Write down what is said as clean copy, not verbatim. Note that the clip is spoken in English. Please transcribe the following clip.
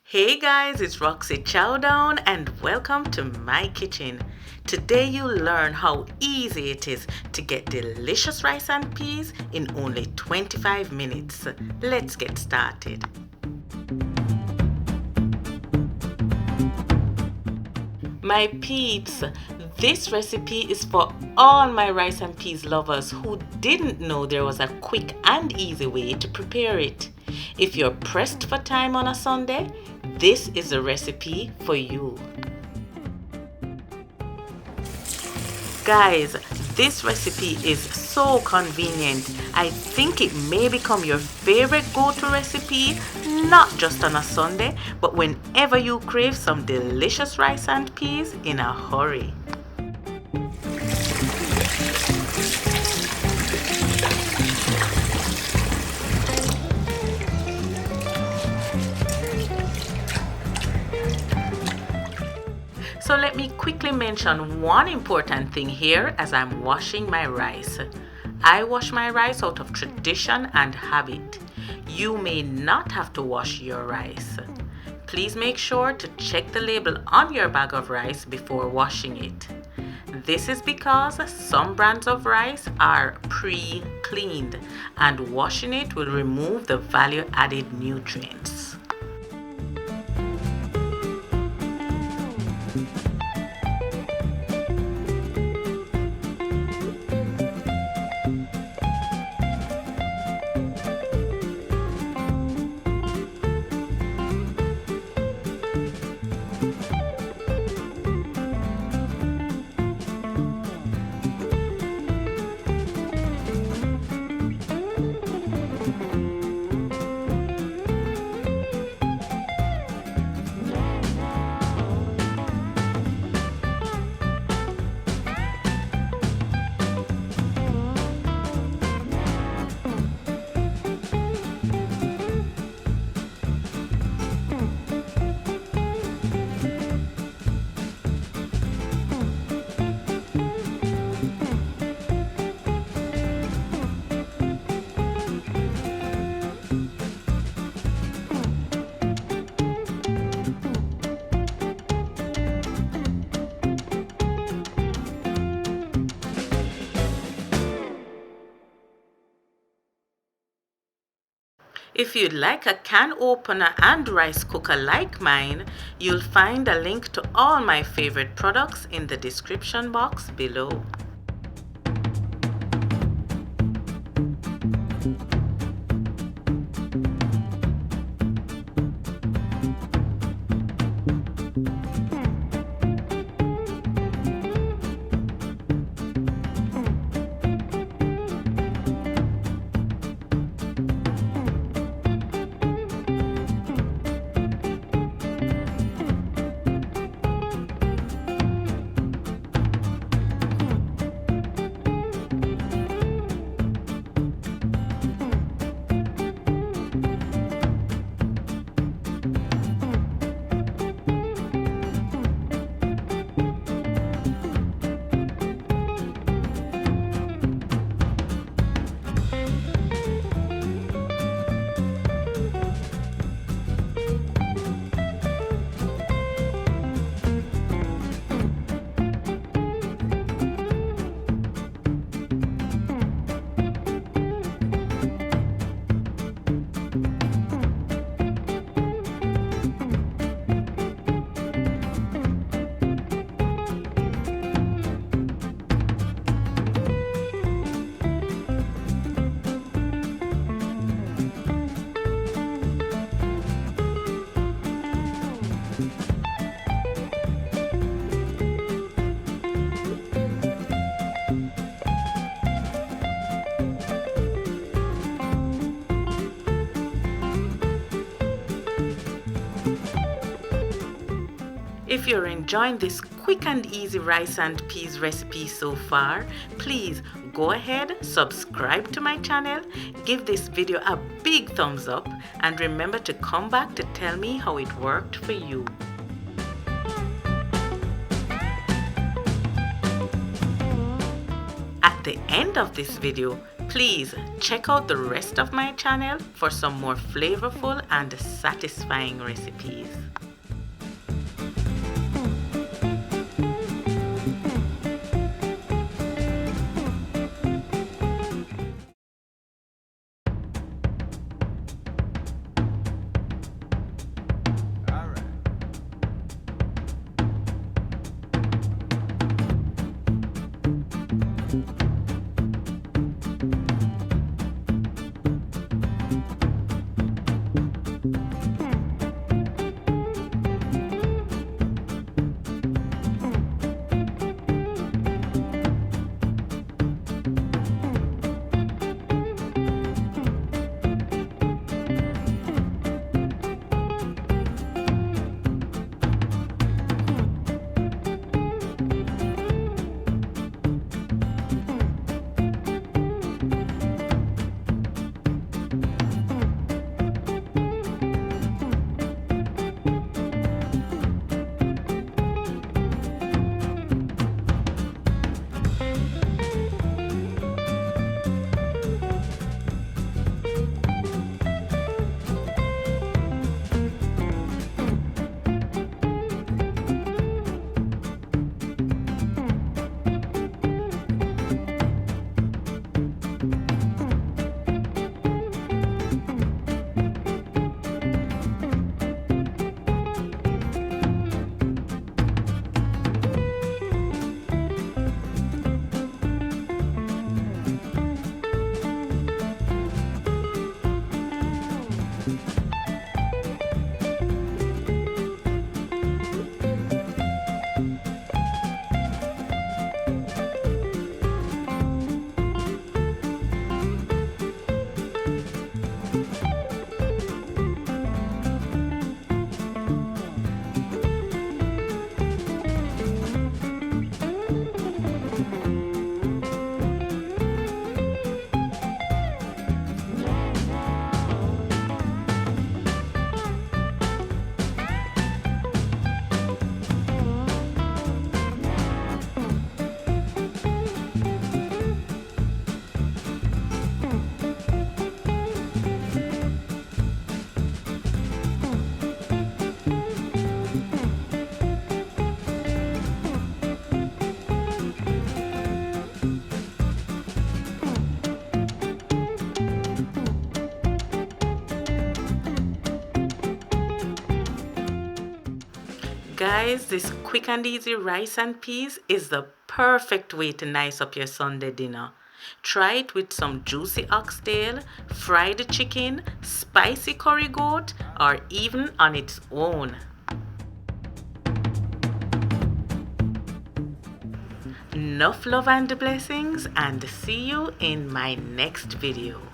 Hey guys, it's Roxy Chow down and welcome to my kitchen. Today you'll learn how easy it is to get delicious rice and peas in only 25 minutes. Let's get started. My peeps, this recipe is for all my rice and peas lovers who didn't know there was a quick and easy way to prepare it. If you're pressed for time on a Sunday, this is a recipe for you. Guys, this recipe is so convenient. I think it may become your favorite go-to recipe, not just on a Sunday, but whenever you crave some delicious rice and peas in a hurry. So let me quickly mention one important thing here as I'm washing my rice. I wash my rice out of tradition and habit. You may not have to wash your rice. Please make sure to check the label on your bag of rice before washing it. This is because some brands of rice are pre-cleaned and washing it will remove the value-added nutrients. If you'd like a can opener and rice cooker like mine, you'll find a link to all my favorite products in the description box below. If you're enjoying this quick and easy rice and peas recipe so far, please go ahead, subscribe to my channel, give this video a big thumbs up, and remember to come back to tell me how it worked for you. At the end of this video, Please check out the rest of my channel for some more flavorful and satisfying recipes. Guys, this quick and easy rice and peas is the perfect way to nice up your Sunday dinner. Try it with some juicy oxtail, fried chicken, spicy curry goat, or even on its own. Enough love and blessings, and see you in my next video.